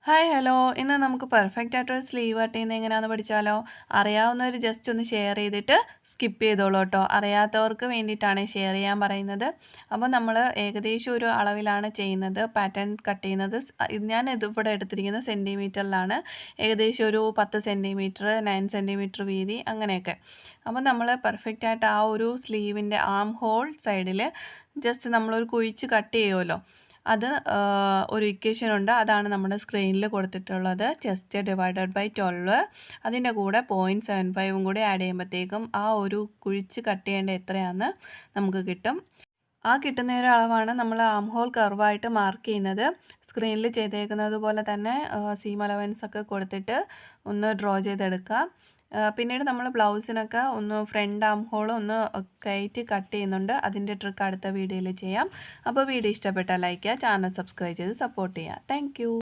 Hi hello ഇന്ന് നമുക്ക് perfect ആയിട്ടൊരു സ്ലീവ് കട്ട് ചെയ്യുന്നത് എങ്ങനെയാണെന്ന് പഠിച്ചാലോ. അറിയാവുന്നവർ ജസ്റ്റ് ഒന്ന് ഷെയർ ചെയ്തിട്ട് സ്കിപ്പ് ചെയ്തോളൂ കേട്ടോ. അറിയാത്തവർക്ക് വേണ്ടിയിട്ടാണ് ഷെയർ ചെയ്യാൻ പറയുന്നത്. അപ്പോൾ നമ്മൾ ഏകദേശം ഒരു അളവിലാണ് ചെയ്യുന്നത്, പാറ്റേൺ കട്ട് ചെയ്യുന്നത്. ഞാൻ ഇതിവിടെ എടുത്തിരിക്കുന്നത് സെൻറ്റിമീറ്ററിലാണ്. ഏകദേശം ഒരു 10 സെൻറ്റിമീറ്റർ, 9 സെൻറ്റിമീറ്റർ വീതി അങ്ങനെയൊക്കെ. അപ്പോൾ നമ്മൾ പെർഫെക്റ്റ് ആയിട്ട് ആ ഒരു സ്ലീവിൻ്റെ ആം ഹോൾ സൈഡിൽ ജസ്റ്റ് നമ്മളൊരു കുഴിച്ച് കട്ട് ചെയ്യുമല്ലോ, അത് ഒരു ഇക്വേഷൻ ഉണ്ട്. അതാണ് നമ്മുടെ സ്ക്രീനിൽ കൊടുത്തിട്ടുള്ളത്. Chest divided by 12. അതിൻ്റെ കൂടെ 0.75 കൂടി ആഡ് ചെയ്യുമ്പോഴത്തേക്കും ആ ഒരു കുഴിച്ച് കട്ട് ചെയ്യേണ്ട എത്രയാണെന്ന് നമുക്ക് കിട്ടും. ആ കിട്ടുന്ന ഒരു അളവാണ് നമ്മൾ ആം ഹോൾ കർവായിട്ട് മാർക്ക് ചെയ്യുന്നത്. സ്ക്രീനിൽ ചെയ്തേക്കുന്നത് പോലെ തന്നെ സീം അലവൻസ് ഒക്കെ കൊടുത്തിട്ട് ഒന്ന് ഡ്രോ ചെയ്തെടുക്കുക. പിന്നീട് നമ്മൾ ബ്ലൗസിനൊക്കെ ഒന്ന് ഫ്രണ്ട് ആം ഹോൾ ഒന്ന് കയറ്റി കട്ട് ചെയ്യുന്നുണ്ട്. അതിൻ്റെ ട്രിക്ക് അടുത്ത വീഡിയോയിൽ ചെയ്യാം. അപ്പോൾ വീഡിയോ ഇഷ്ടപ്പെട്ടാൽ ലൈക്ക് ചെയ്യുക, ചാനൽ സബ്സ്ക്രൈബ് ചെയ്ത് സപ്പോർട്ട് ചെയ്യുക. താങ്ക്